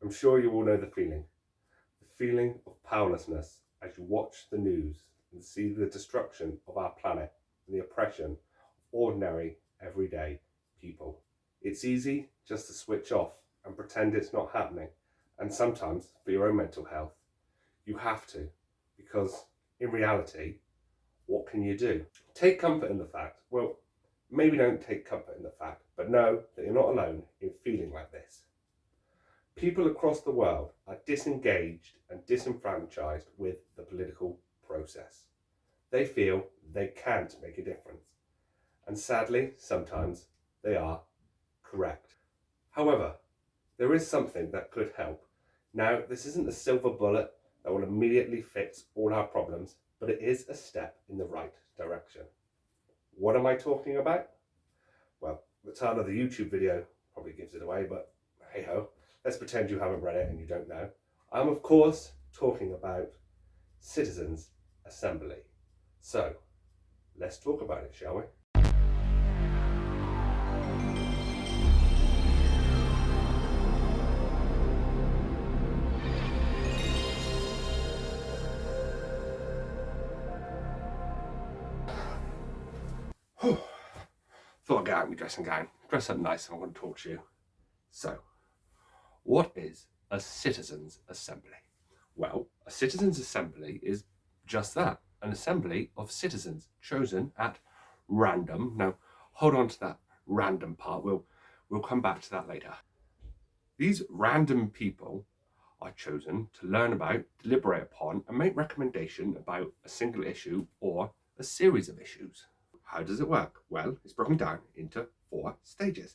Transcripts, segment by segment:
I'm sure you all know the feeling of powerlessness as you watch the news and see the destruction of our planet and the oppression of ordinary, everyday people. It's easy just to switch off and pretend it's not happening, and sometimes for your own mental health, you have to, because in reality, what can you do? Take comfort in the fact, well, maybe don't take comfort in the fact, but know that you're not alone in feeling like this. People across the world are disengaged and disenfranchised with the political process. They feel they can't make a difference. And sadly, sometimes they are correct. However, there is something that could help. Now, this isn't a silver bullet that will immediately fix all our problems, but it is a step in the right direction. What am I talking about? Well, the title of the YouTube video probably gives it away, but hey ho, let's pretend you haven't read it and you don't know. I'm of course talking about citizens' assembly. So, let's talk about it, shall we? Thought I'd get out of my dressing gown, dress up nice, and I'm going to talk to you. So, what is a citizens' assembly? Well, a citizens' assembly is just that, an assembly of citizens chosen at random. Now, hold on to that random part. We'll come back to that later. These random people are chosen to learn about, deliberate upon, and make recommendation about a single issue or a series of issues. How does it work? Well, it's broken down into 4 stages.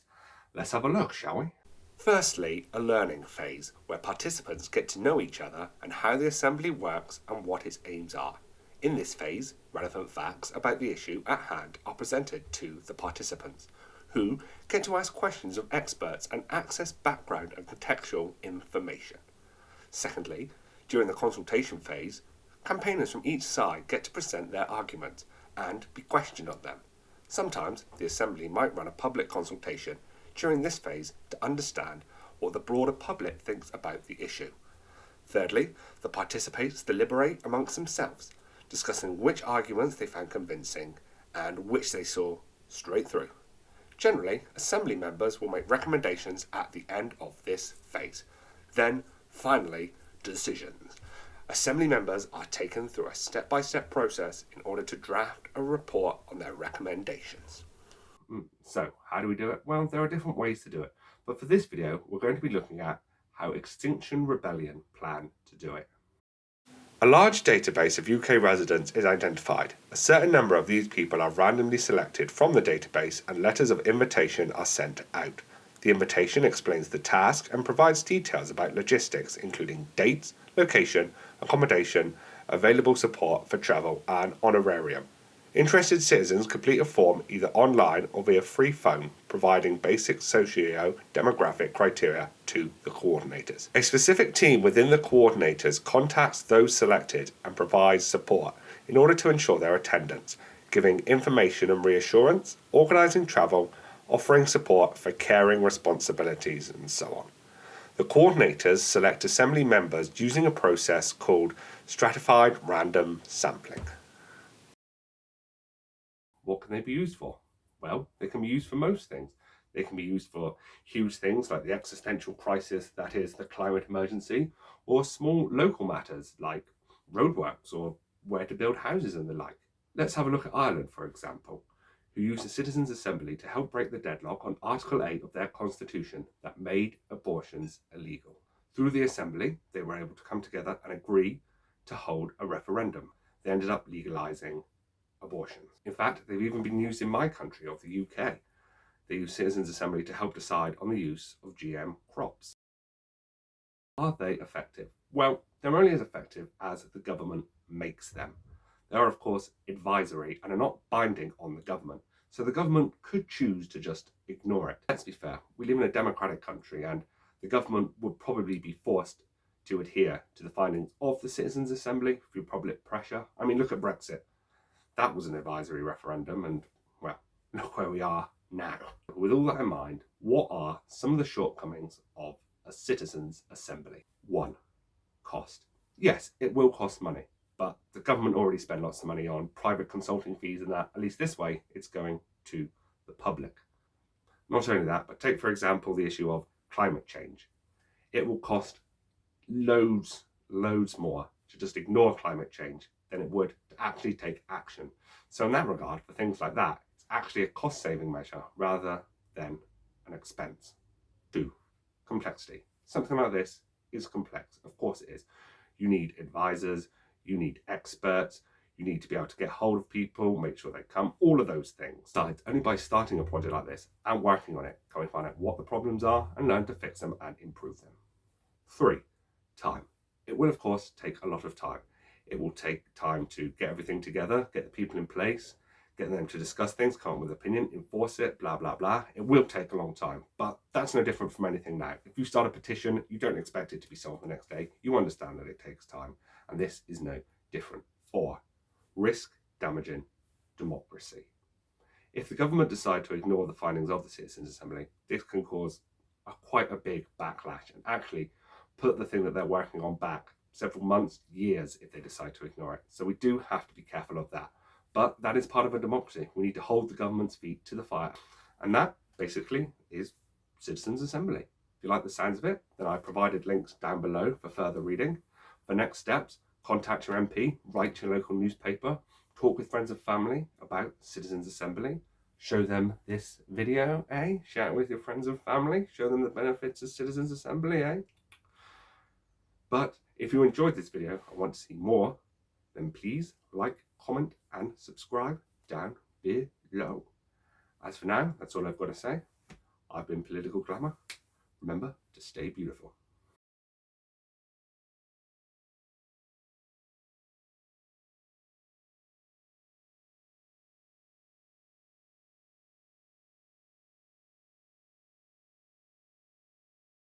Let's have a look, shall we? Firstly, a learning phase, where participants get to know each other and how the assembly works and what its aims are. In this phase, relevant facts about the issue at hand are presented to the participants, who get to ask questions of experts and access background and contextual information. Secondly, during the consultation phase, campaigners from each side get to present their arguments and be questioned on them. Sometimes the Assembly might run a public consultation during this phase to understand what the broader public thinks about the issue. Thirdly, the participants deliberate amongst themselves, discussing which arguments they found convincing and which they saw straight through. Generally, Assembly members will make recommendations at the end of this phase. Then, finally, decisions. Assembly members are taken through a step-by-step process in order to draft a report on their recommendations. So, how do we do it? Well, there are different ways to do it, but for this video, we're going to be looking at how Extinction Rebellion plan to do it. A large database of UK residents is identified. A certain number of these people are randomly selected from the database and letters of invitation are sent out. The invitation explains the task and provides details about logistics, including dates, location, accommodation, available support for travel, and honorarium. Interested citizens complete a form either online or via free phone, providing basic socio-demographic criteria to the coordinators. A specific team within the coordinators contacts those selected and provides support in order to ensure their attendance, giving information and reassurance, organising travel, offering support for caring responsibilities, and so on. The coordinators select assembly members using a process called stratified random sampling. What can they be used for? Well, they can be used for most things. They can be used for huge things like the existential crisis that is the climate emergency, or small local matters like roadworks or where to build houses and the like. Let's have a look at Ireland, for example, who used the Citizens' Assembly to help break the deadlock on Article 8 of their constitution that made abortions illegal. Through the Assembly, they were able to come together and agree to hold a referendum. They ended up legalising abortions. In fact, they've even been used in my country of the UK. They used Citizens' Assembly to help decide on the use of GM crops. Are they effective? Well, they're only as effective as the government makes them. They are, of course, advisory and are not binding on the government, so the government could choose to just ignore it. Let's be fair, we live in a democratic country and the government would probably be forced to adhere to the findings of the Citizens' Assembly through public pressure. I mean, look at Brexit. That was an advisory referendum and, well, look where we are now. With all that in mind, what are some of the shortcomings of a a citizens' assembly? 1. Cost. Yes, it will cost money, but the government already spend lots of money on private consulting fees and that. At least this way, it's going to the public. Not only that, but take, for example, the issue of climate change. It will cost loads more to just ignore climate change than it would to actually take action. So in that regard, for things like that, it's actually a cost-saving measure rather than an expense. 2. Complexity. Something like this is complex. Of course it is. You need advisors, you need experts, you need to be able to get hold of people, make sure they come, all of those things. Besides, only by starting a project like this and working on it can we find out what the problems are and learn to fix them and improve them. 3. Time. It will, of course, take a lot of time. It will take time to get everything together, get the people in place, get them to discuss things, come up with an opinion, enforce it, blah, blah, blah. It will take a long time, but that's no different from anything now. If you start a petition, you don't expect it to be solved the next day. You understand that it takes time, and this is no different. 4. Risk damaging democracy. If the government decide to ignore the findings of the Citizens' Assembly, this can cause quite a big backlash and actually put the thing that they're working on back several months, years, if they decide to ignore it. So we do have to be careful of that. But that is part of a democracy. We need to hold the government's feet to the fire. And that basically is Citizens' Assembly. If you like the sounds of it, then I've provided links down below for further reading. For next steps, contact your MP, write to your local newspaper, talk with friends and family about Citizens' Assembly, show them this video, share it with your friends and family, show them the benefits of Citizens' Assembly, But if you enjoyed this video and want to see more, then please like, comment and subscribe down below. As for now, that's all I've got to say. I've been Political Glamour. Remember to stay beautiful.